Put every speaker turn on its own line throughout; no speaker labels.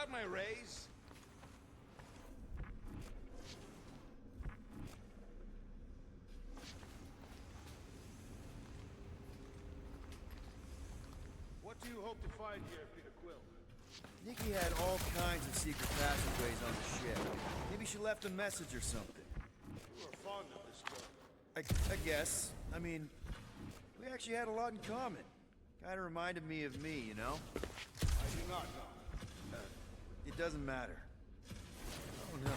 got my raise.
What do you hope to find here, Peter Quill?
Nikki had all kinds of secret passageways on the ship. Maybe she left a message or something.
You are fond of this girl.
I guess. I mean, we actually had a lot in common. Kinda reminded me of me, you know?
I do not know.
It doesn't matter. Oh no.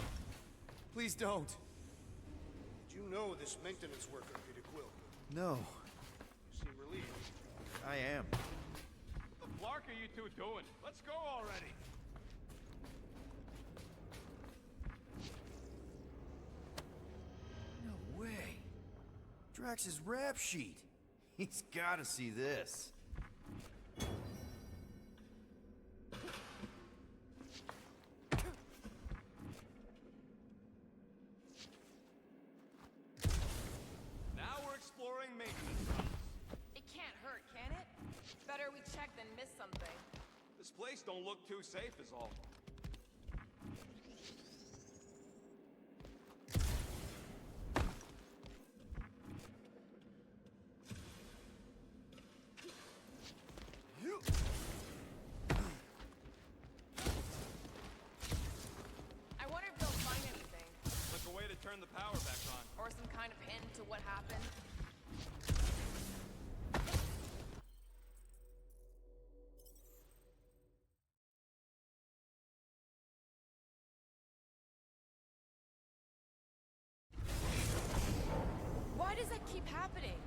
Please don't.
Did you know this maintenance worker, Peter Quill?
No.
You seem relieved.
I am.
What the flark are you two doing? Let's go already.
No way. Drax's rap sheet. He's gotta see this.
Now we're exploring maintenance runs.
It can't hurt, can it? Better we check than miss something.
This place don't look too safe is all.
I wonder if they'll find anything.
Like a way to turn the power back on.
Or some kind of hint to what happened. Why does that keep happening?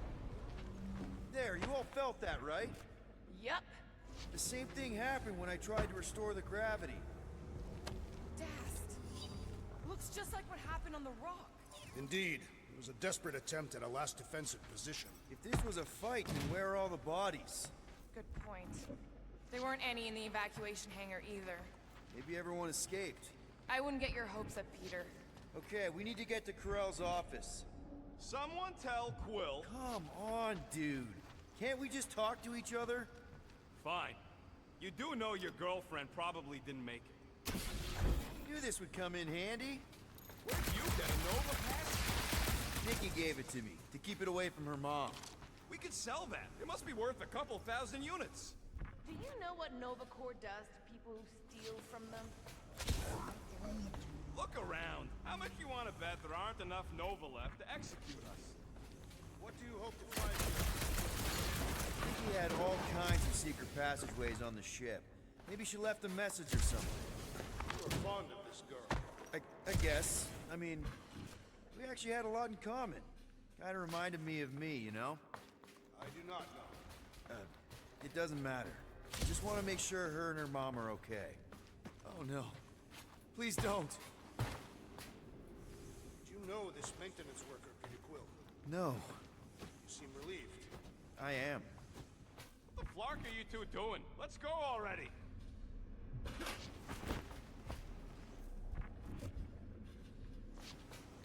There, you all felt that, right?
Yup.
The same thing happened when I tried to restore the gravity.
Dast. Looks just like what happened on the rock.
Indeed. It was a desperate attempt at a last defensive position.
If this was a fight, then where are all the bodies?
Good point. There weren't any in the evacuation hangar either.
Maybe everyone escaped.
I wouldn't get your hopes up, Peter.
Okay, we need to get to Corell's office.
Someone tell Quill.
Come on, dude. Can't we just talk to each other?
Fine. You do know your girlfriend probably didn't make it.
Knew this would come in handy.
Where'd you get a Nova pass?
Nikki gave it to me, to keep it away from her mom.
We could sell that. It must be worth a couple thousand units.
Do you know what Nova Corps does to people who steal from them?
Look around. How much you want to bet there aren't enough Nova left to execute us?
What do you hope to find here?
Nikki had all kinds of secret passageways on the ship. Maybe she left a message or something.
You are fond of this girl.
I guess. I mean, we actually had a lot in common. Kinda reminded me of me, you know?
I do not know.
It doesn't matter. I just want to make sure her and her mom are okay. Oh no. Please don't.
Did you know this maintenance worker, Peter Quill?
No.
You seem relieved.
I am.
What the flark are you two doing? Let's go already.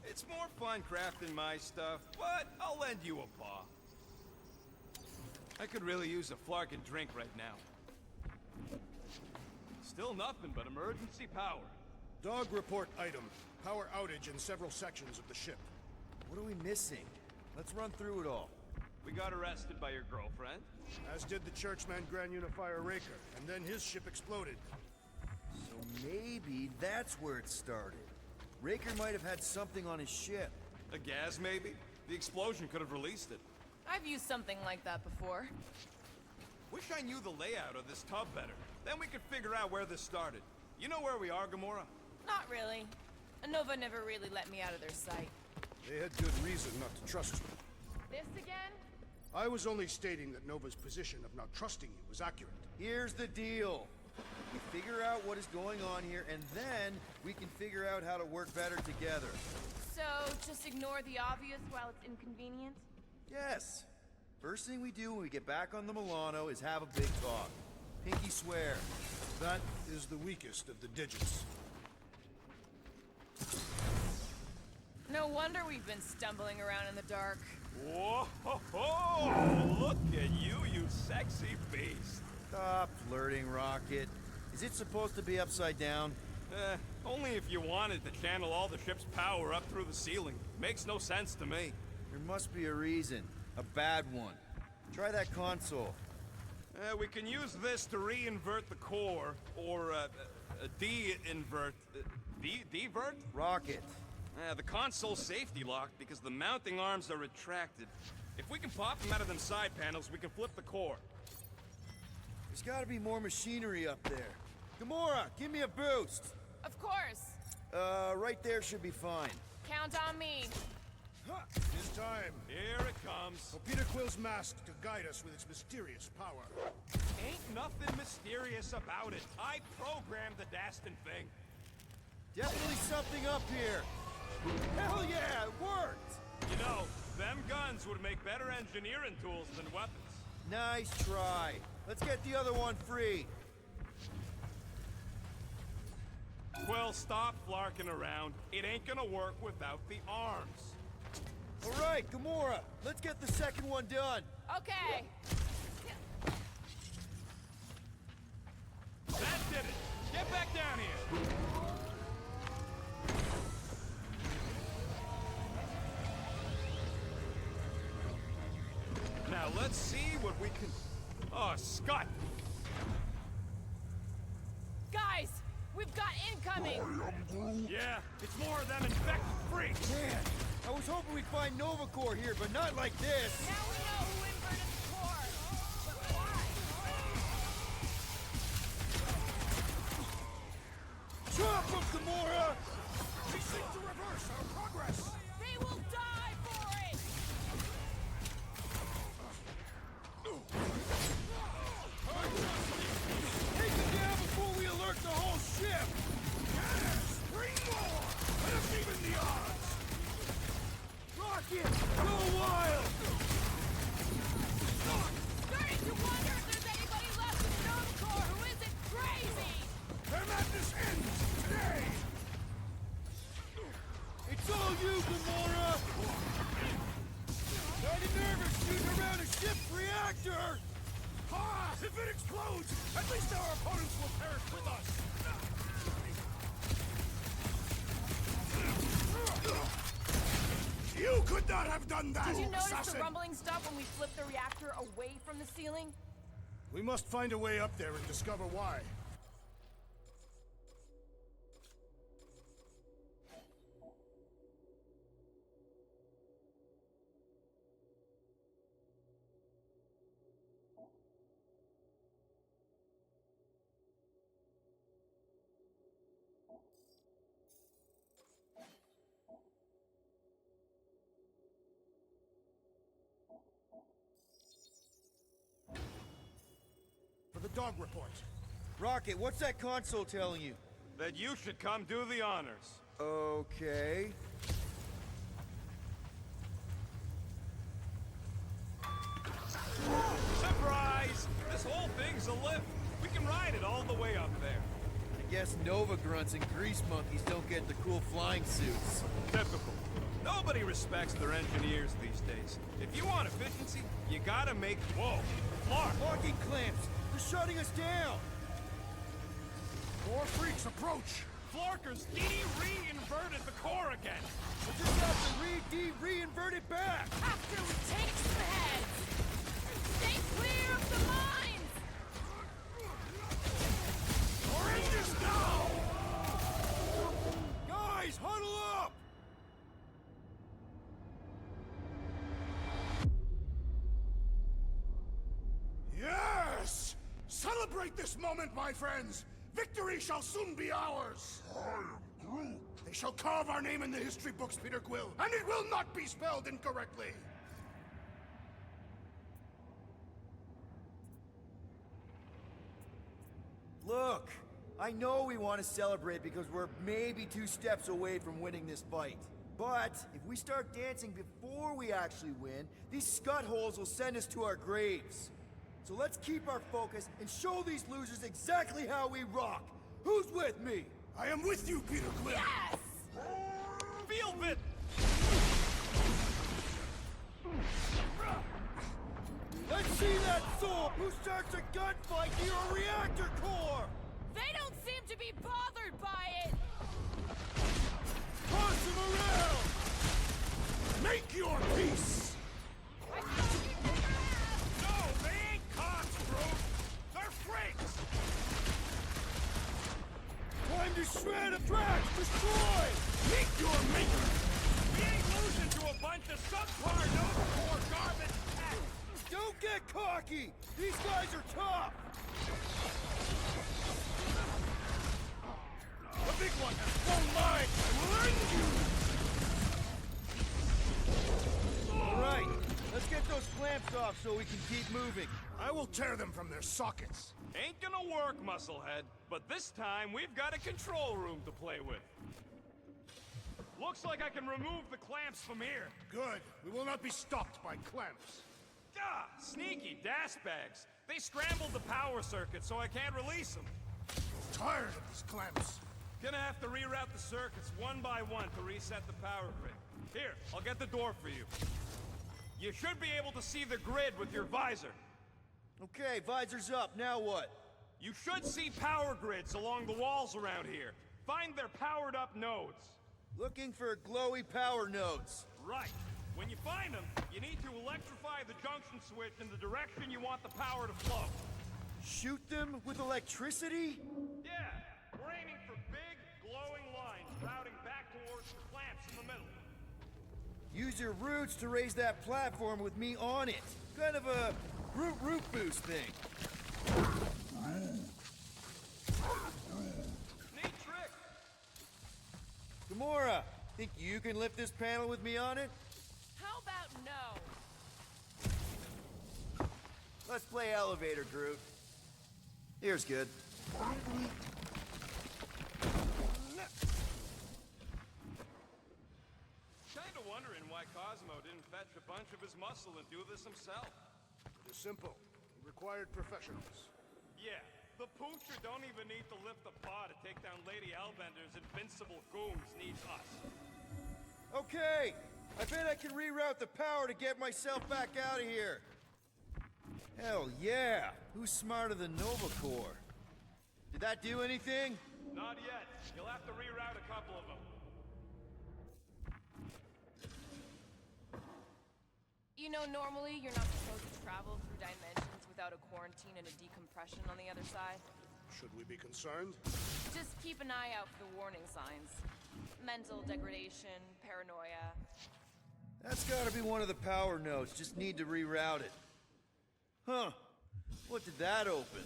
It's more fun crafting my stuff, but I'll lend you a paw. I could really use a flarkin' drink right now. Still nothing but emergency power.
Dog report item. Power outage in several sections of the ship.
What are we missing? Let's run through it all.
We got arrested by your girlfriend.
As did the churchman Grand Unifier Raker, and then his ship exploded.
So maybe that's where it started. Raker might have had something on his ship.
A gas, maybe? The explosion could have released it.
I've used something like that before.
Wish I knew the layout of this tub better. Then we could figure out where this started. You know where we are, Gamora?
Not really. Nova never really let me out of their sight.
They had good reason not to trust you.
This again?
I was only stating that Nova's position of not trusting you was accurate.
Here's the deal. We figure out what is going on here, and then we can figure out how to work better together.
So, just ignore the obvious while it's inconvenient?
Yes. First thing we do when we get back on the Milano is have a big talk. Pinky swear.
That is the weakest of the digits.
No wonder we've been stumbling around in the dark.
Whoa! Look at you, you sexy beast!
Stop flirting, Rocket. Is it supposed to be upside down?
Only if you wanted to channel all the ship's power up through the ceiling. Makes no sense to me.
There must be a reason. A bad one. Try that console.
We can use this to re-invert the core, or de-invert... Divert?
Rocket.
The console's safety locked because the mounting arms are retracted. If we can pop them out of them side panels, we can flip the core.
There's gotta be more machinery up there. Gamora, give me a boost!
Of course.
Right there should be fine.
Count on me.
It's time
Here it comes.
for Peter Quill's mask to guide us with its mysterious power.
Ain't nothing mysterious about it. I programmed the Dastin thing.
Definitely something up here. Hell yeah, it worked!
You know, them guns would make better engineering tools than weapons.
Nice try. Let's get the other one free.
Quill, stop flarking around. It ain't gonna work without the arms.
All right, Gamora, let's get the second one done.
Okay.
That did it. Get back down here. Now let's see what we can... Oh, Scott!
Guys, we've got incoming.
Yeah, it's more of them infected freaks.
Man, I was hoping we'd find Nova Corps here, but not like this.
Now we know who inverted the core. But why?
Chop them, Gamora!
We seek to reverse our progress!
They will die for it.
Take them down before we alert the whole ship!
Yes! Bring more! Let us even the odds!
Rocket, go wild!
Starting to wonder if there's anybody left in Nova Corps who isn't crazy.
Their madness ends today!
It's all you, Gamora! Kinda nervous shooting around a ship's reactor!
Ah! If it explodes, at least our opponents will perish with us! You could not have done that,
Did you notice
assassin!
the rumbling stuff when we flipped the reactor away from the ceiling?
We must find a way up there and discover why. For the dog report.
Rocket, what's that console telling you?
That you should come do the honors.
Okay.
Surprise! This whole thing's a lift. We can ride it all the way up there.
I guess Nova grunts and grease monkeys don't get the cool flying suits.
Typical. Nobody respects their engineers these days. If you want efficiency, you gotta make... Whoa! Clark!
Locking clamps! They're shutting us down!
More freaks approach!
Flarkers re-inverted the core again!
We just have to re-invert it back!
After we take some heads. Stay clear of the mines.
Horrendous now!
Guys, huddle up!
Yes! Celebrate this moment, my friends! Victory shall soon be ours! I am Groot! They shall carve our name in the history books, Peter Quill, and it will not be spelled incorrectly!
Look, I know we want to celebrate because we're maybe 2 steps away from winning this fight. But if we start dancing before we actually win, these scut holes will send us to our graves. So let's keep our focus and show these losers exactly how we rock. Who's with me?
I am with you, Peter Quill!
Yes.
Feel it!
Let's see that soul who starts a gunfight near a reactor core!
They don't seem to be bothered by it!
Toss them around! Make your peace!
I thought you'd never ask!
No, they ain't cops, bro! They're freaks! Time to shred a trash! Destroy! Meet your maker! We ain't losing to a bunch of subpar Nova Corps garbage packs!
Don't get cocky! These guys are tough!
The big one has flown mine! I will end you!
All right, let's get those clamps off so we can keep moving.
I will tear them from their sockets.
Ain't gonna work, Musclehead. But this time, we've got a control room to play with. Looks like I can remove the clamps from here.
Good. We will not be stopped by clamps.
Ah, sneaky DAS bags. They scrambled the power circuit, so I can't release them.
Tired of these clamps.
Gonna have to reroute the circuits one by one to reset the power grid. Here, I'll get the door for you. You should be able to see the grid with your visor.
Okay, visor's up. Now what?
You should see power grids along the walls around here. Find their powered-up nodes.
Looking for glowy power nodes.
Right. When you find them, you need to electrify the junction switch in the direction you want the power to flow.
Shoot them with electricity?
Yeah, we're aiming for big, glowing lines routing back towards the clamps in the middle.
Use your roots to raise that platform with me on it. Kind of a root boost thing.
Neat trick.
Gamora, think you can lift this panel with me on it?
How about no?
Let's play elevator, Groot. Here's good.
Kinda wondering why Cosmo didn't fetch a bunch of his muscle and do this himself.
It is simple. It required professionals.
Yeah, the Poocher don't even need to lift a paw to take down Lady Hellbender's invincible goons needs us.
Okay, I bet I can reroute the power to get myself back out of here. Hell yeah! Who's smarter than Nova Corps? Did that do anything?
Not yet. You'll have to reroute a couple of them.
You know, normally you're not supposed to travel through dimensions without a quarantine and a decompression on the other side.
Should we be concerned?
Just keep an eye out for the warning signs. Mental degradation, paranoia.
That's gotta be one of the power nodes, just need to reroute it. Huh. What did that open?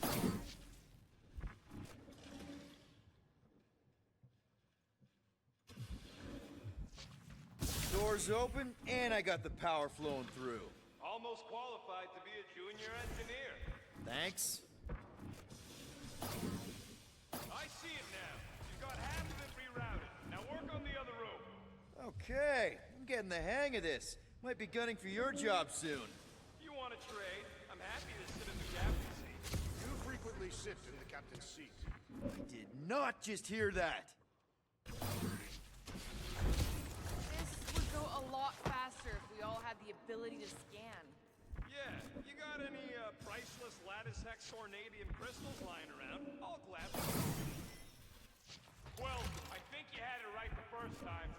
Doors open, and I got the power flowing through.
Almost qualified to be a junior engineer.
Thanks.
I see it now. You've got half of it rerouted. Now work on the other room.
Okay, I'm getting the hang of this. Might be gunning for your job soon.
You want to trade? I'm happy to sit in the captain's seat.
You frequently sit in the captain's seat.
I did not just hear that.
This would go a lot faster if we all had the ability to scan.
Yeah, you got any priceless lattice hex ornadium crystals lying around? I'll gladly. Well, I think you had it right the first time.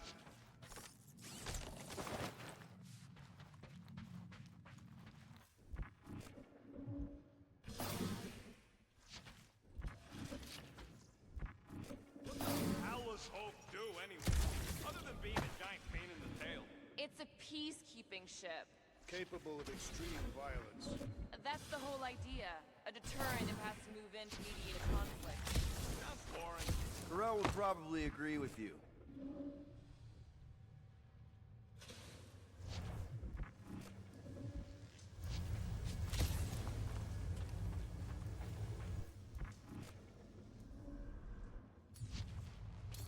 What does Alice Hope do anyway? Other than being a giant pain in the tail.
It's a peacekeeping ship.
Capable of extreme violence.
That's the whole idea. A deterrent if it has to move in to mediate a conflict.
Sounds boring.
Pharrell will probably agree with you.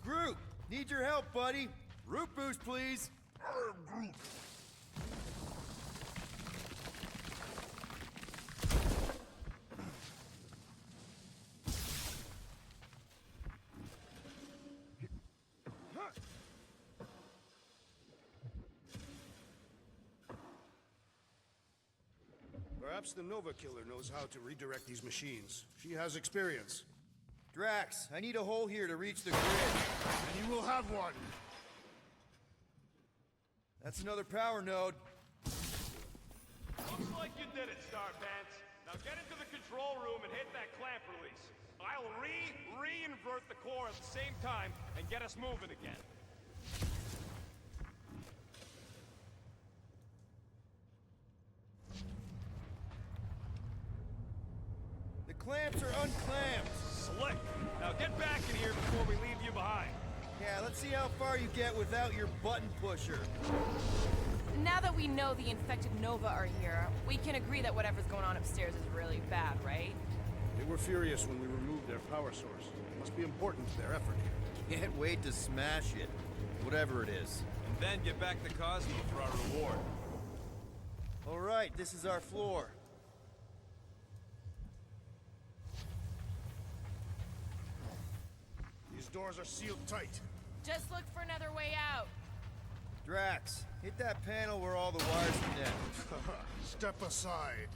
Groot, need your help, buddy. Root boost, please.
I am Groot. Perhaps the Nova Killer knows how to redirect these machines. She has experience.
Drax, I need a hole here to reach the grid.
And you will have one.
That's another power node.
Looks like you did it, Star Pants. Now get into the control room and hit that clamp release. I'll re-invert the core at the same time and get us moving again.
The clamps are unclamped.
Slick. Now get back in here before we leave you behind.
Yeah, let's see how far you get without your button pusher.
Now that we know the infected Nova are here, we can agree that whatever's going on upstairs is really bad, right?
They were furious when we removed their power source. It must be important to their effort here.
Can't wait to smash it. Whatever it is.
And then get back to Cosmo for our reward.
All right, this is our floor.
These doors are sealed tight.
Just look for another way out.
Drax, hit that panel where all the wires connect.
Step aside.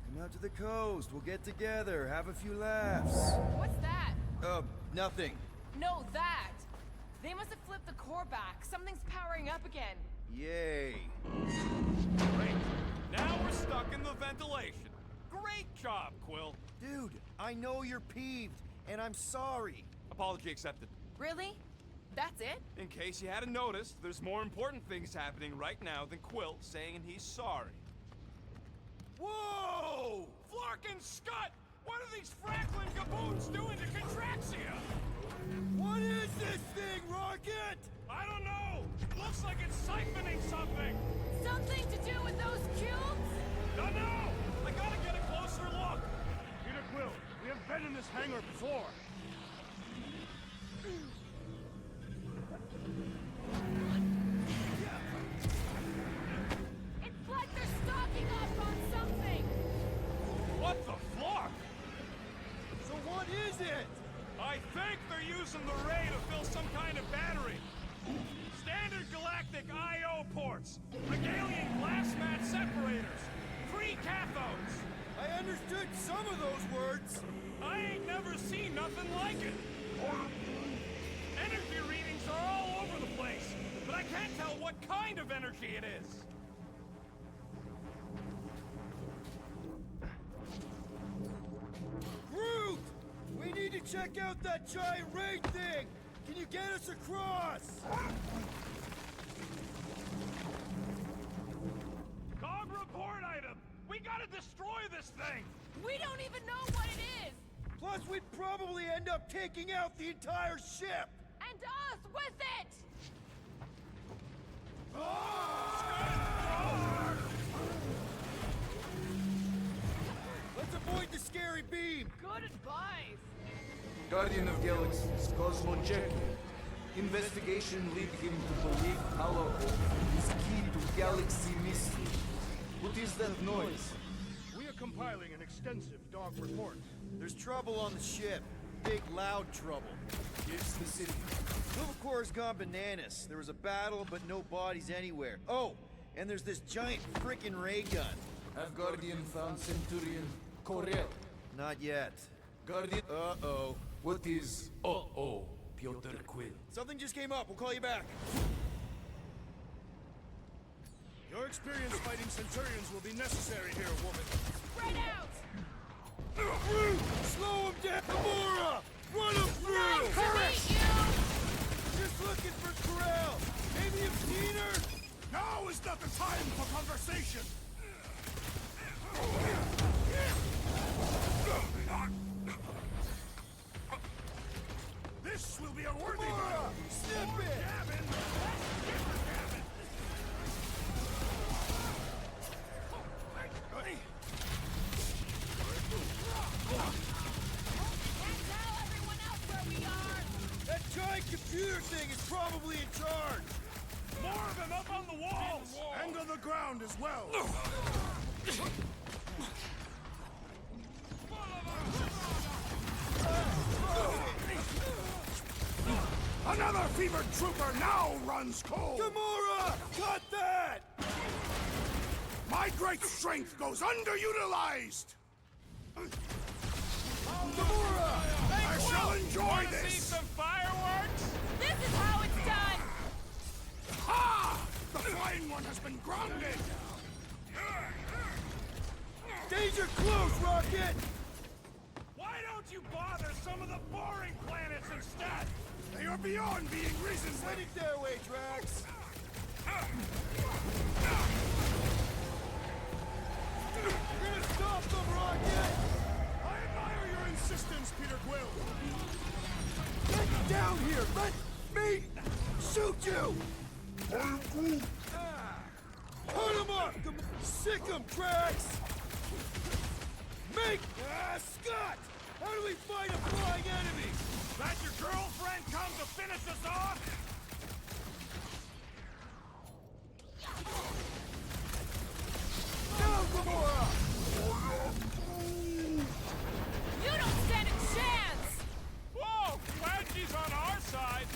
Come out to the coast. We'll get together, have a few laughs.
What's that?
Nothing.
No, that! They must have flipped the core back. Something's powering up again.
Yay.
Great. Now we're stuck in the ventilation. Great job, Quill.
Dude, I know you're peeved, and I'm sorry.
Apology accepted.
Really? That's it?
In case you hadn't noticed, there's more important things happening right now than Quill saying he's sorry. Whoa! Flark and Scott! What are these Franklin gaboons doing to Contraxia?
What is this thing, Rocket?
I don't know! Looks like it's siphoning something!
Something to do with those cubes?
Don't know! I gotta get a closer look!
Peter Quill, we have been in this hangar before.
It's like they're stocking up on something!
What the Flark?
So what is it?
I think they're using the ray to fill some kind of battery. Standard galactic I.O. ports. Megalian glass mat separators. Free cathodes.
I understood some of those words.
I ain't never seen nothing like it. Energy readings are all over the place, but I can't tell what kind of energy it is.
Groot! We need to check out that giant ray thing! Can you get us across?
Cog report item! We gotta destroy this thing!
We don't even know what it is!
Plus, we'd probably end up taking out the entire ship!
And us with it!
Let's avoid the scary beam!
Good advice!
Guardian of Galaxies, Cosmo Jackie. Investigation lead him to believe Hollow is key to galaxy mystery. What is that noise?
We are compiling an extensive dog report.
There's trouble on the ship. Big, loud trouble.
Give specific.
Silvercore's gone bananas. There was a battle, but no bodies anywhere. Oh, and there's this giant frickin' ray gun.
Have Guardian found Centurion Corel?
Not yet.
Guardian...
Uh-oh.
What is... Uh-oh, Piotr Quill?
Something just came up. We'll call you back.
Your experience fighting Centurions will be necessary here, woman.
Spread out!
Slow him down! Gamora! Run him through!
Nice to meet you!
Just looking for Corel! Maybe you've seen her?
Now is not the time for conversation! This will be a worthy
Gamora!
battle!
Snip it!
Gavin! Gavin!
Can't tell everyone else where we are!
That giant computer thing is probably in charge!
More of them up on the walls!
And on the ground as well! Another fevered trooper now runs cold!
Gamora! Cut that!
My My great strength goes underutilized!
Gamora!
I shall enjoy
Wanna see
this!
some fireworks?
This is how it's done!
Ha! The Flying One has been grounded!
Danger close, Rocket!
Why don't you bother some of the boring planets instead?
They are beyond being reasoned
Send
with!
it their way, Drax! You're gonna stop them, Rocket!
I admire your insistence, Peter Quill!
Get down here! Let me shoot you! Put him up! Sick him, Drax! Scott! How do we fight a flying enemy?
That your girlfriend come to finish us off?
Now, Gamora!
You don't stand a chance!
Whoa! Glad she's on our side.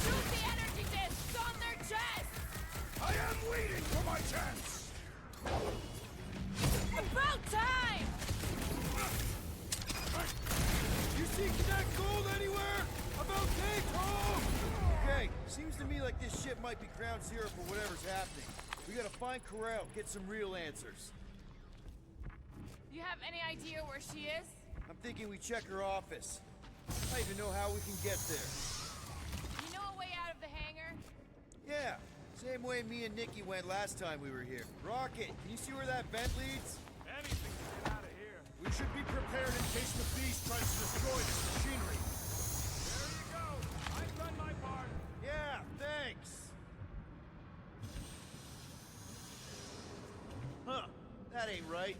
Shoot the energy discs on their chests!
I am waiting for my chance!
About time!
You see Cadet Gold anywhere? About take home! Okay, seems to me like this ship might be ground zero for whatever's happening. We gotta find Corel, get some real answers.
You have any idea where she is?
I'm thinking we check her office. I don't even know how we can get there.
You know a way out of the hangar?
Yeah, same way me and Nikki went last time we were here. Rocket, can you see where that vent leads?
Anything to get out of here.
We should be prepared in case the Beast tries to destroy this machinery.
There you go. I've done my part.
Yeah, thanks. Huh, that ain't right.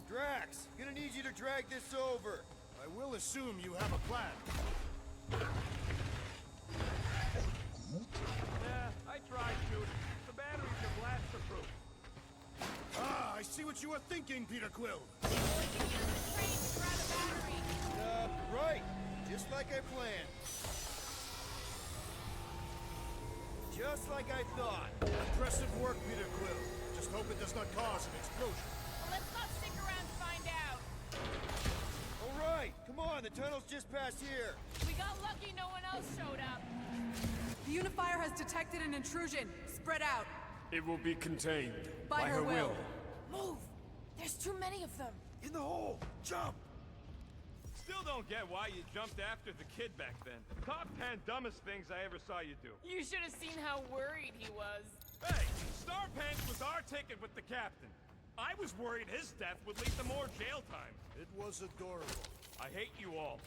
Drax, gonna need you to drag this over.
I will assume you have a plan.
Yeah, I tried shooting. The batteries are blaster-proof.
Ah, I see what you were thinking, Peter Quill.
Well, we can use the train to grab a battery.
Right, just like I planned. Just like I thought.
Impressive work, Peter Quill. Just hope it does not cause an explosion.
Well, let's not stick around to find out.
All right, come on, the tunnel's just past here.
We got lucky no one else showed up.
The Unifier has detected an intrusion. Spread out.
It will be contained.
By her will.
Move! There's too many of them.
In the hole, jump!
Still don't get why you jumped after the kid back then. Top 10 dumbest things I ever saw you do.
You should have seen how worried he was.
Hey, Starpants was our ticket with the captain. I was worried his death would lead to more jail time.
It was adorable.
I hate you all.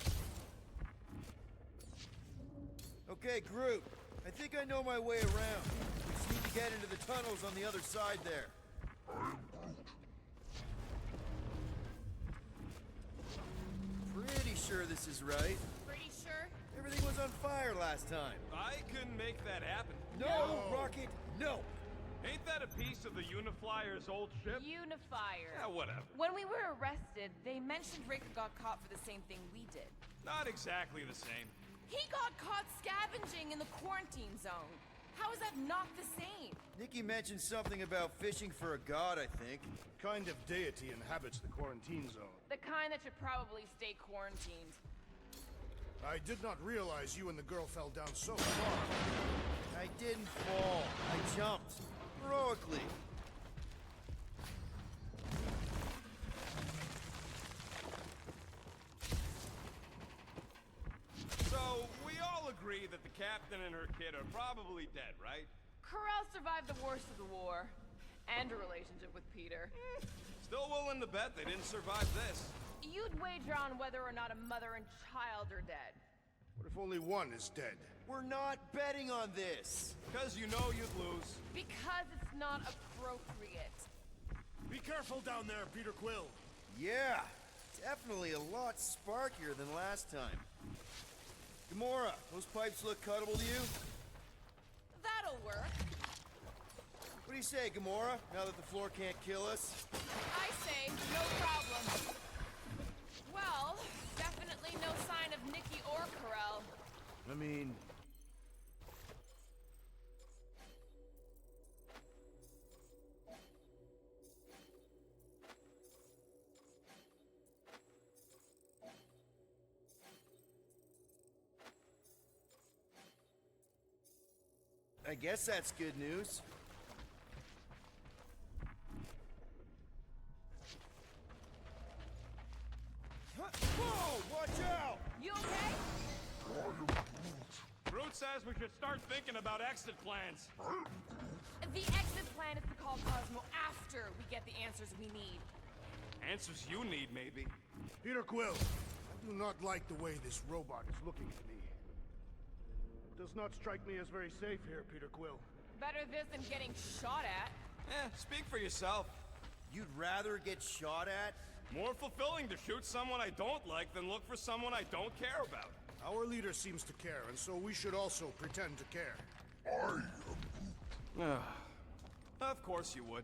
Okay, Groot. I think I know my way around. We just need to get into the tunnels on the other side there. Pretty sure this is right.
Pretty sure?
Everything was on fire last time.
I couldn't make that happen.
No, Rocket, no!
Ain't that a piece of the Uniflyer's old ship?
Unifier.
Yeah, whatever.
When we were arrested, they mentioned Rick got caught for the same thing we did.
Not exactly the same.
He got caught scavenging in the quarantine zone. How is that not the same?
Nikki mentioned something about fishing for a god, I think.
Kind of deity inhabits the quarantine zone.
The kind that should probably stay quarantined.
I did not realize you and the girl fell down so far.
I didn't fall. I jumped. Heroically.
So, we all agree that the captain and her kid are probably dead, right?
Corel survived the worst of the war. And a relationship with Peter.
Still willing to bet they didn't survive this.
You'd wager on whether or not a mother and child are dead.
What if only one is dead?
We're not betting on this.
Because you know you'd lose.
Because it's not appropriate.
Be careful down there, Peter Quill.
Yeah, definitely a lot sparkier than last time. Gamora, those pipes look cuttable to you?
That'll work.
What do you say, Gamora, now that the floor can't kill us?
I say, no problem. Well, Nikki or Corel.
I mean... I guess that's good news. Whoa! Watch out!
You okay?
Groot says we should start thinking about exit plans.
The exit plan is to call Cosmo after we get the answers we need.
Answers you need, maybe.
Peter Quill, I do not like the way this robot is looking at me. It does not strike me as very safe here, Peter Quill.
Better this than getting shot at.
Speak for yourself.
You'd rather get shot at?
More fulfilling to shoot someone I don't like than look for someone I don't care about.
Our leader seems to care, and so we should also pretend to care.
Of course you would.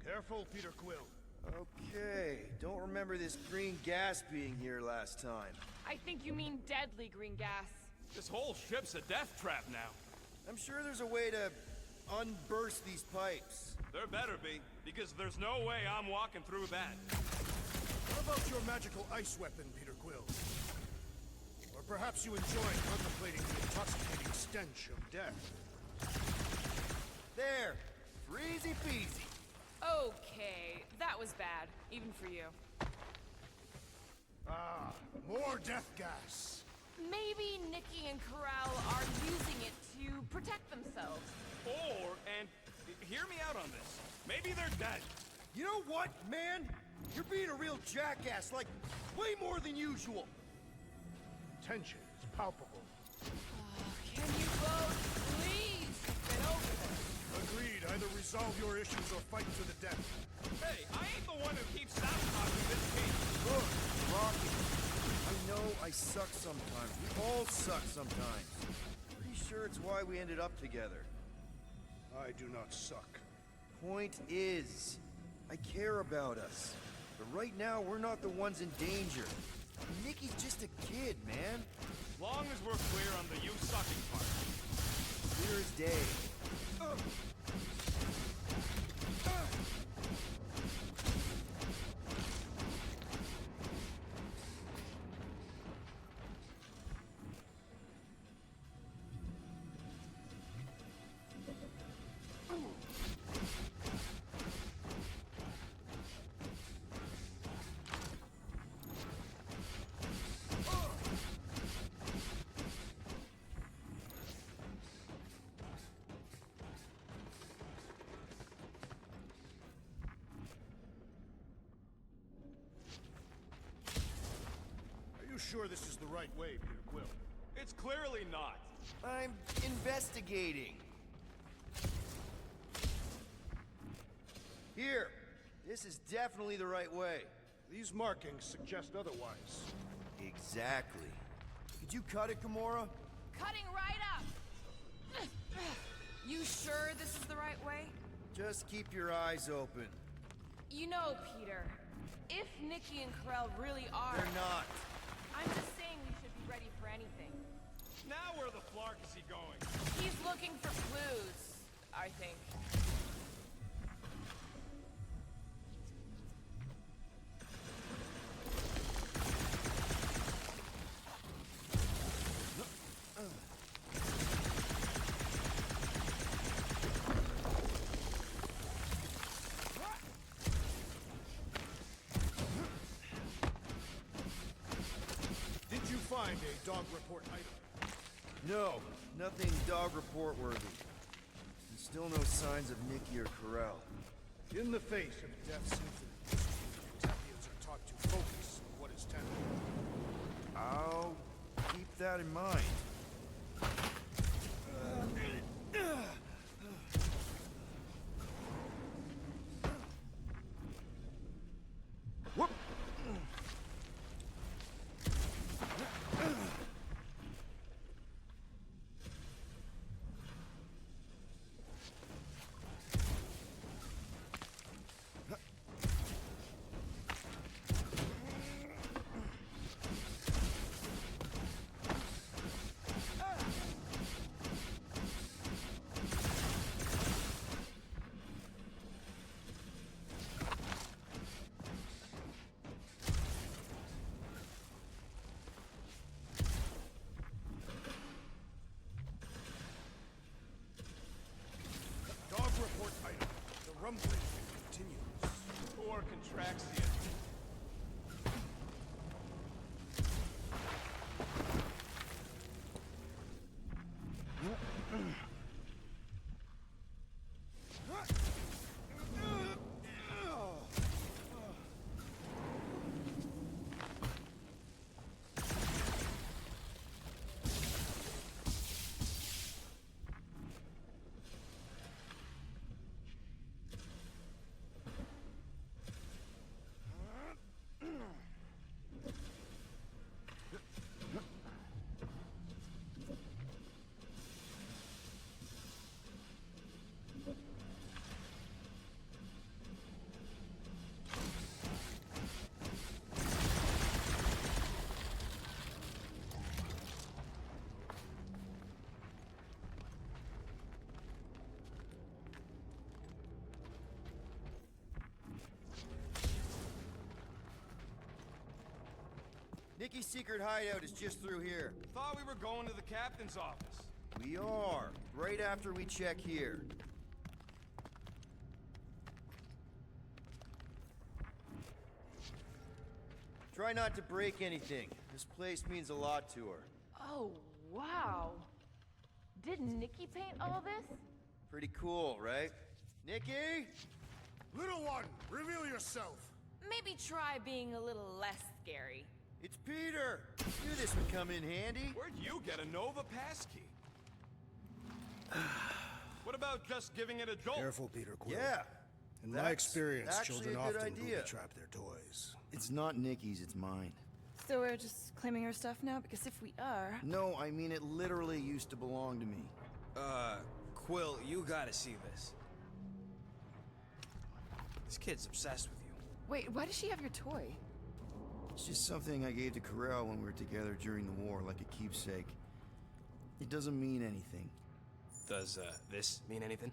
Careful, Peter Quill.
Okay, don't remember this green gas being here last time.
I think you mean deadly green gas.
This whole ship's a death trap now.
I'm sure there's a way to unburst these pipes.
There better be, because there's no way I'm walking through that.
What about your magical ice weapon, Peter Quill? Or perhaps you enjoy contemplating the intoxicating stench of death.
There, easy peasy.
Okay, that was bad, even for you.
Ah, more death gas.
Maybe Nikki and Corel are using it to protect themselves.
Or, and hear me out on this, maybe they're dead.
You know what, man? You're being a real jackass, like, way more than usual.
Tension is palpable.
Can you both please get over this?
Agreed. Either resolve your issues or fight to the death.
Hey, I ain't the one who keeps sabotaging this team.
Look, Rocky, I know I suck sometimes. We all suck sometimes. Pretty sure it's why we ended up together.
I do not suck.
Point is, I care about us. But right now, we're not the ones in danger. Nikki's just a kid, man.
As long as we're clear on the you sucking part.
Clear as day.
Are you sure this is the right way, Peter Quill?
It's clearly not.
I'm investigating. Here, this is definitely the right way.
These markings suggest otherwise.
Exactly. Could you cut it, Gamora?
Cutting right up! You sure this is the right way?
Just keep your eyes open.
You know, Peter, if Nikki and Corel really are...
They're not.
I'm just saying we should be ready for anything.
Now where the flark is he going?
He's looking for clues, I think.
Did you find a dog report item?
No, nothing dog report worthy. And still no signs of Nicky or Corell.
In the face of death's infinite, Templians are taught to focus on what is tangible.
I'll keep that in mind. Whoop!
Dog report item. The rumbling continues.
Poor Contraxian.
Nicky's secret hideout is just through here.
Thought we were going to the captain's office.
We are, right after we check here. Try not to break anything. This place means a lot to her.
Oh, wow. Did Nicky paint all this?
Pretty cool, right? Nicky?
Little one, reveal yourself.
Maybe try being a little less scary.
It's Peter! Knew this would come in handy.
Where'd you get a Nova passkey? What about just giving it a jolt?
Careful, Peter Quill.
Yeah.
In my
that's
experience,
actually
children
a good
often
idea.
booby-trap their toys.
It's not Nicky's, it's mine.
So we're just claiming her stuff now? Because if we are...
No, I mean it literally used to belong to me.
Quill, you gotta see this. This kid's obsessed with you.
Wait, why does she have your toy?
It's just something I gave to Corell when we were together during the war, like a keepsake. It doesn't mean anything.
Does, this mean anything?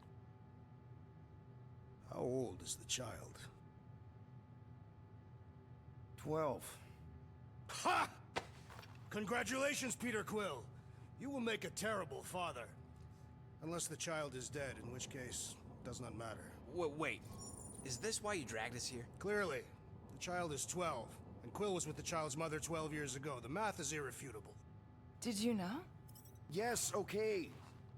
How old is the child?
12.
Ha! Congratulations, Peter Quill. You will make a terrible father. Unless the child is dead, in which case, it does not matter.
Wait. Is this why you dragged us here?
Clearly, the child is 12, and Quill was with the child's mother 12 years ago. The math is irrefutable.
Did you know?
Yes, okay.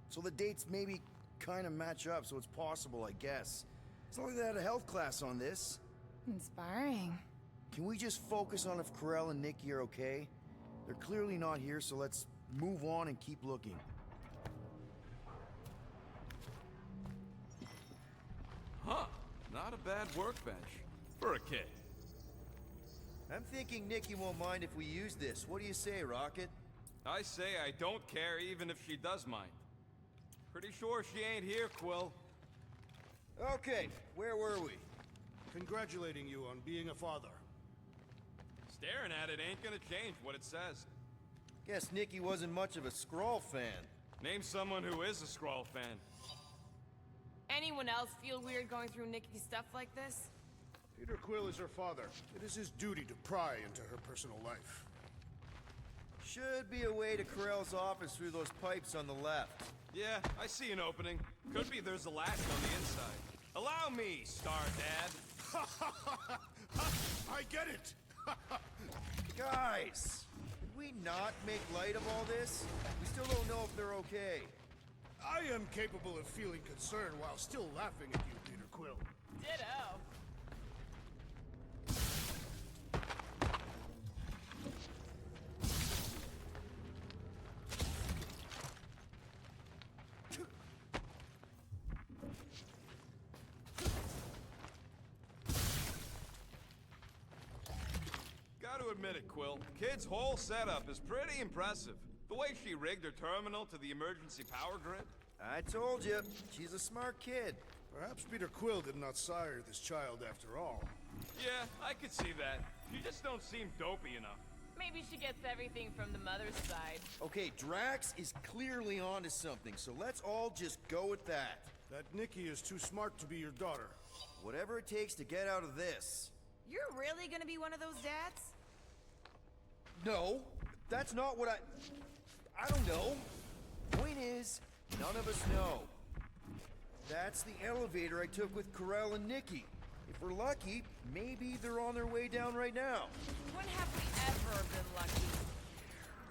So the dates maybe kind of match up, so it's possible, I guess. It's not like they had a health class on this.
Inspiring.
Can we just focus on if Corell and Nicky are okay? They're clearly not here, so let's move on and keep looking.
Huh. Not a bad workbench. For a kid.
I'm thinking Nicky won't mind if we use this. What do you say, Rocket?
I say I don't care even if she does mind. Pretty sure she ain't here, Quill.
Okay, where were we?
Congratulating you on being a father.
Staring at it ain't gonna change what it says.
Guess Nikki wasn't much of a Skrull fan.
Name someone who is a Skrull fan.
Anyone else feel weird going through Nikki's stuff like this?
Peter Quill is her father. It is his duty to pry into her personal life.
Should be a way to Corell's office through those pipes on the left.
Yeah, I see an opening. Could be there's a latch on the inside. Allow me, Star Dad.
I get it!
Guys, did we not make light of all this? We still don't know if they're okay.
I am capable of feeling concern while still laughing at you, Peter Quill.
Ditto.
Gotta admit it, Quill. Kid's whole setup is pretty impressive. The way she rigged her terminal to the emergency power grid.
I told you, she's a smart kid.
Perhaps Peter Quill did not sire this child after all.
Yeah, I could see that. She just don't seem dopey enough.
Maybe she gets everything from the mother's side.
Okay, Drax is clearly onto something, so let's all just go with that.
That Nikki is too smart to be your daughter.
Whatever it takes to get out of this.
You're really gonna be one of those dads?
No, that's not what I don't know. Point is, none of us know. That's the elevator I took with Corell and Nikki. If we're lucky, maybe they're on their way down right now.
When have we ever been lucky?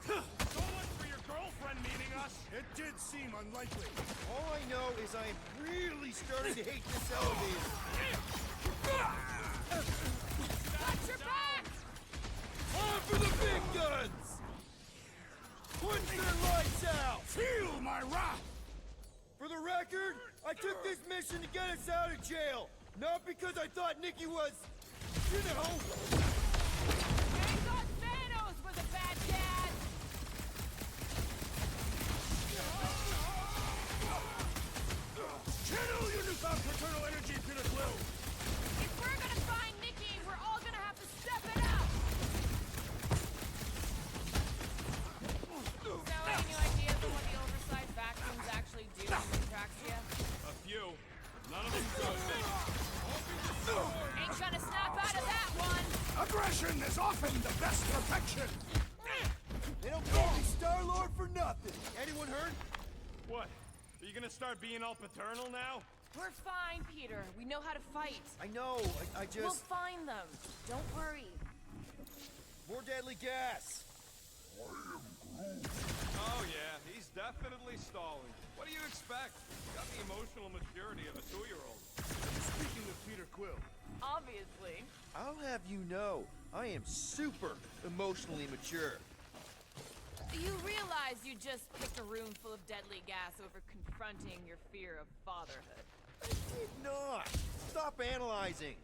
So much for your girlfriend meeting us.
It did seem unlikely.
All I know is I am really starting to hate this elevator.
Watch your back!
On for the big guns! Put their lights out!
Feel my wrath!
For the record, I took this mission to get us out of jail. Not because I thought Nikki was, you know...
They thought Thanos was a bad dad!
Channel your newfound paternal energy, Peter Quill!
If we're gonna find Nikki, we're all gonna have to step it up! So, any new ideas on what the oversized vacuums actually do in Contraxia?
A few. None of them good.
Ain't gonna snap out of that one!
Aggression is often the best protection!
They don't call me Star-Lord for nothing. Anyone hurt?
What? Are you gonna start being all paternal now?
We're fine, Peter. We know how to fight.
I know, I just...
We'll find them. Don't worry.
More deadly gas.
Oh yeah, he's definitely stalling. What do you expect? Got the emotional maturity of a 2-year-old.
Speaking of Peter Quill,
Obviously.
I'll have you know, I am super emotionally mature.
You realize you just picked a room full of deadly gas over confronting your fear of fatherhood.
I did not. Stop analyzing.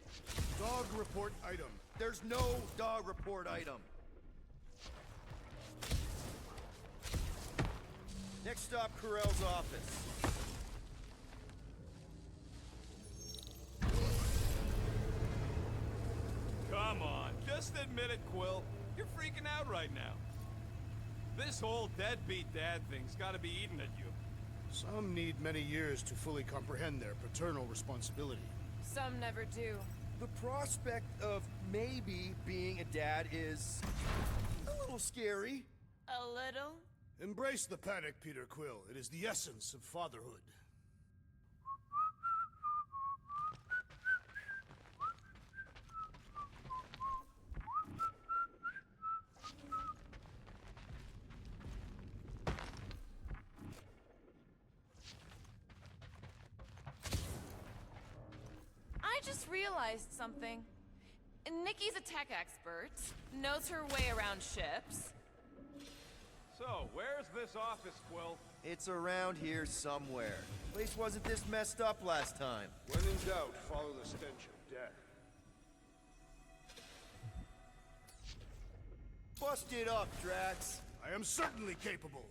dog report item.
There's no dog report item. Next stop, Corell's office.
Come on, just admit it, Quill. You're freaking out right now. This whole deadbeat dad thing's gotta be eating at you.
Some need many years to fully comprehend their paternal responsibility.
Some never do.
The prospect of maybe being a dad is a little scary.
A little?
Embrace the panic, Peter Quill. It is the essence of fatherhood.
I just realized something. Nikki's a tech expert, knows her way around ships.
So, where's this office, Quill?
It's around here somewhere. Place wasn't this messed up last time.
When in doubt, follow the stench of death.
Bust it up, Drax.
I am certainly capable.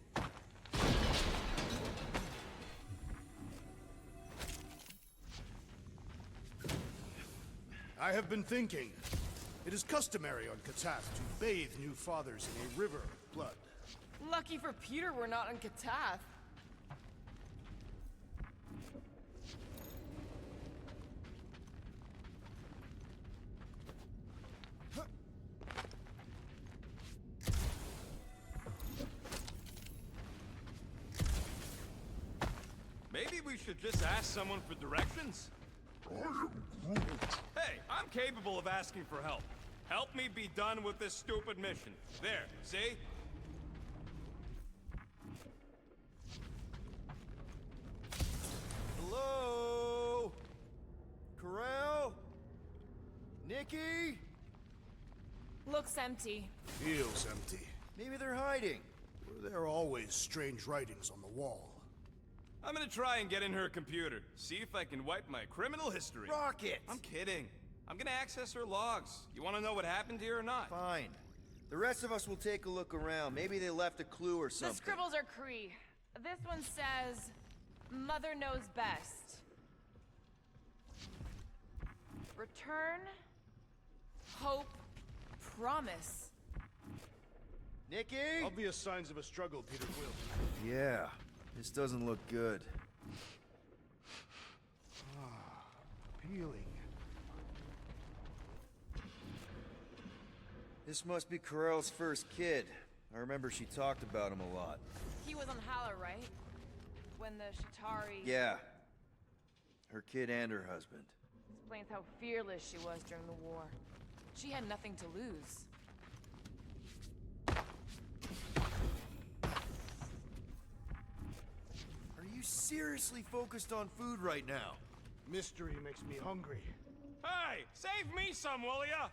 I have been thinking. It is customary on Katath to bathe new fathers in a river of blood.
Lucky for Peter we're not on Katath.
Maybe we should just ask someone for directions? Hey, I'm capable of asking for help. Help me be done with this stupid mission. There, see?
Hello? Corral? Nikki?
Looks empty.
Feels empty.
Maybe they're hiding.
There are always strange writings on the wall.
I'm gonna try and get in her computer. See if I can wipe my criminal history.
Rocket!
I'm kidding. I'm gonna access her logs. You wanna know what happened here or not?
Fine. The rest of us will take a look around. Maybe they left a clue or
The
something.
scribbles are Cree. This one says, Mother knows best. Return, hope, promise.
Nikki?
Obvious signs of a struggle, Peter Quill.
Yeah, this doesn't look good.
Appealing.
This must be Corell's first kid. I remember she talked about him a lot.
He was on Hala, right? When the Shatari
Yeah. Her kid and her husband.
explains how fearless she was during the war. She had nothing to lose.
Are you seriously focused on food right now?
Mystery makes me hungry.
Hey, save me some, will ya?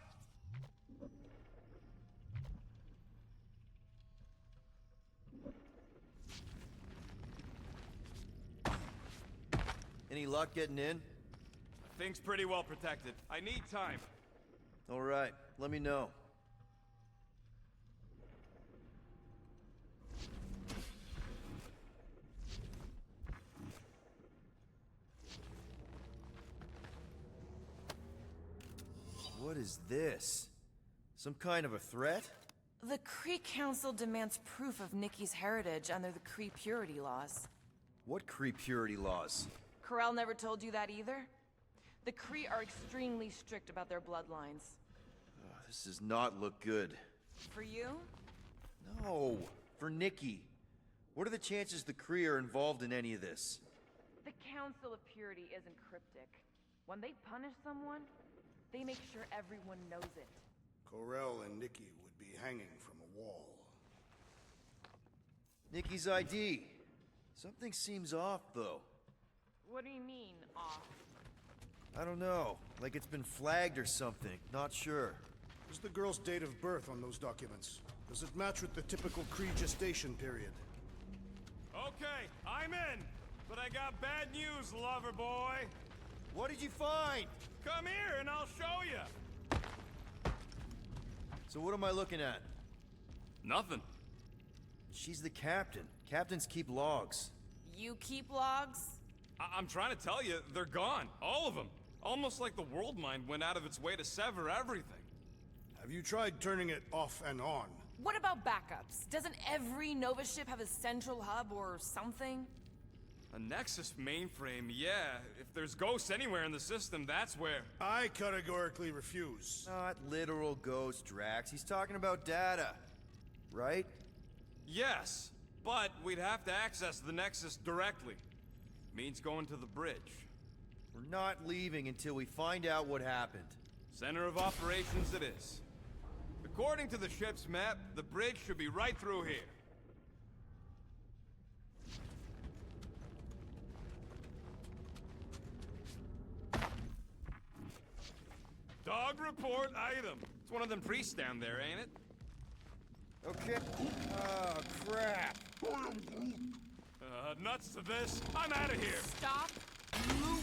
Any luck getting in?
Thing's pretty well protected. I need time.
All right, let me know. What is this? Some kind of a threat?
The Kree Council demands proof of Nikki's heritage under the Kree purity laws.
What Kree purity laws?
Corell never told you that either? The Kree are extremely strict about their bloodlines.
This does not look good.
For you?
No, for Nikki. What are the chances the Kree are involved in any of this?
The Council of Purity isn't cryptic. When they punish someone, they make sure everyone knows it.
Corell and Nikki would be hanging from a wall.
Nikki's ID. Something seems off, though.
What do you mean, off?
I don't know. Like it's been flagged or something. Not sure.
Is the girl's date of birth on those documents? Does it match with the typical Kree gestation period?
Okay, I'm in. But I got bad news, lover boy.
What did you find?
Come here and I'll show you.
So what am I looking at?
Nothing.
She's the captain. Captains keep logs.
You keep logs?
I'm trying to tell you, they're gone. All of them. Almost like the world mind went out of its way to sever everything.
Have you tried turning it off and on?
What about backups? Doesn't every Nova ship have a central hub or something?
A Nexus mainframe, yeah. If there's ghosts anywhere in the system, that's where.
I categorically refuse.
Not literal ghost, Drax. He's talking about data. Right?
Yes, but we'd have to access the Nexus directly. Means going to the bridge.
We're not leaving until we find out what happened.
Center of operations it is. According to the ship's map, the bridge should be right through here. Dog report item. It's one of them priests down there, ain't it?
Okay. Oh, crap.
Nuts to this. I'm out of here.
Stop moving!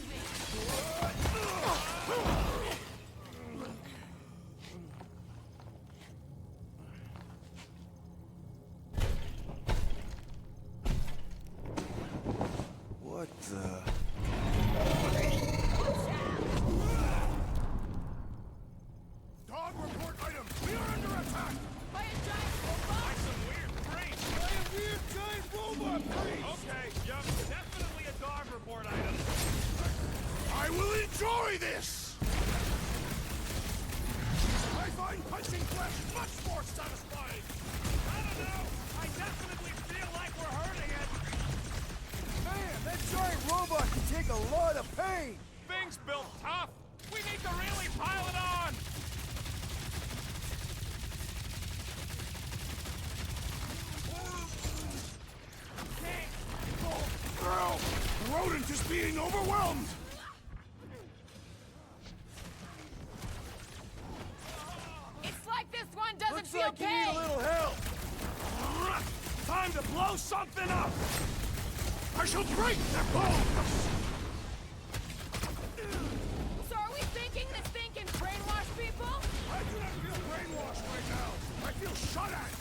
What the...
Dog report item! We are under attack!
By a giant robot!
By some weird freak.
enjoy this! I find punching flesh much more satisfying! I don't know! I definitely feel like we're hurting it!
Man, that giant robot can take a lot of pain!
Thing's built tough! We need to really pile it on!
The rodent is being overwhelmed!
It's like this one doesn't
Looks
feel
like you need
pain.
a little help!
Time to blow something up! I shall break their bones!
So are we thinking this thing can brainwash people?
I do not feel brainwashed right now! I feel shot at!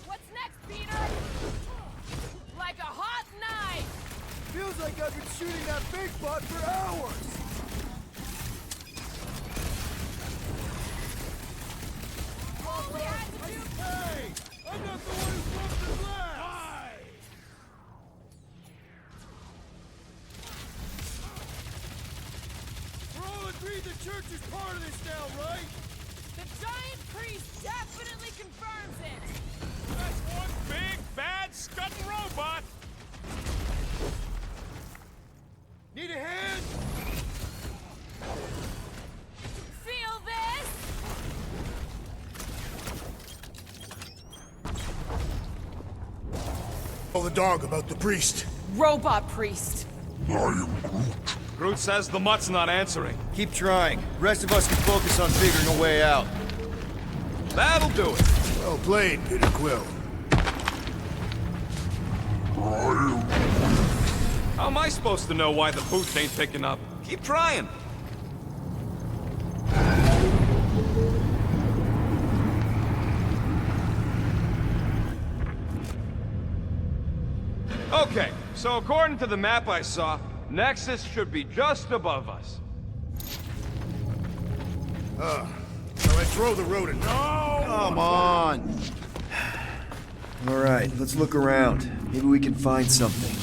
What's next, Peter? Like a hot knife!
Feels like I've been shooting that big butt for hours!
All we had to do...
Hey! I'm not the one who broke the glass! We're all agreed the church is part of this now, right?
The giant priest definitely confirms it!
That's one big, bad, scudding robot!
Need a hand?
Feel this?
Tell the dog about the priest.
Robot priest.
Groot says the mutt's not answering.
Keep trying. The rest of us can focus on figuring a way out.
That'll do it.
Well played, Peter Quill.
How am I supposed to know why the boost ain't picking up? Keep trying. Okay, so according to the map I saw, Nexus should be just above us.
So I throw the rodent. No!
Come on! Alright, let's look around. Maybe we can find something.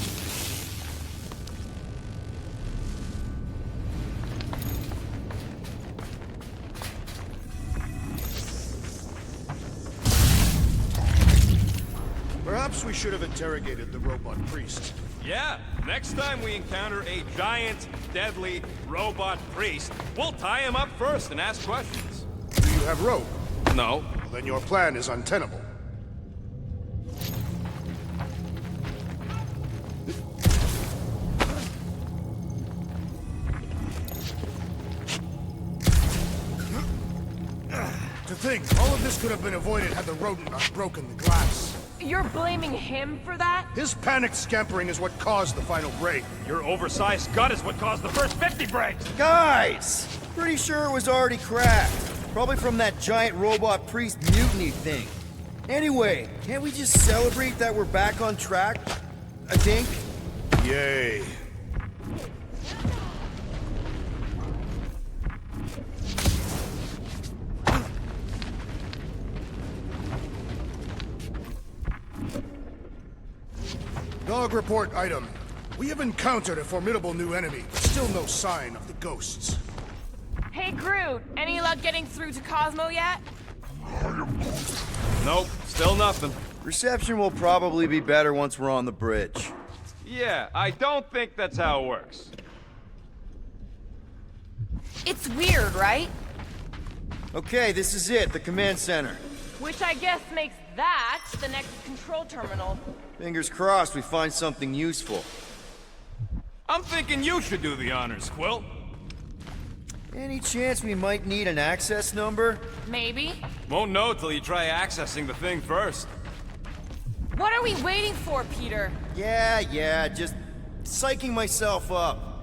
Perhaps we should have interrogated the robot priest.
Yeah, next time we encounter a giant, deadly robot priest, we'll tie him up first and ask questions.
Do you have rope?
No.
Well, then your plan is untenable. To think, all of this could have been avoided had the rodent not broken the glass.
You're blaming him for that?
His panicked scampering is what caused the final break.
Your oversized gut is what caused the first 50 breaks!
Guys! Pretty sure it was already cracked. Probably from that giant robot priest mutiny thing. Anyway, can't we just celebrate that we're back on track? I think.
Yay. Dog report item. We have encountered a formidable new enemy, but still no sign of the ghosts.
Hey, Groot, any luck getting through to Cosmo yet?
Nope, still nothing.
Reception will probably be better once we're on the bridge.
Yeah, I don't think that's how it works.
It's weird, right?
Okay, this is it, the command center.
Which I guess makes that the next control terminal.
Fingers crossed we find something useful.
I'm thinking you should do the honors, Quill.
Any chance we might need an access number?
Maybe.
Won't know till you try accessing the thing first.
What are we waiting for, Peter?
Yeah, just psyching myself up.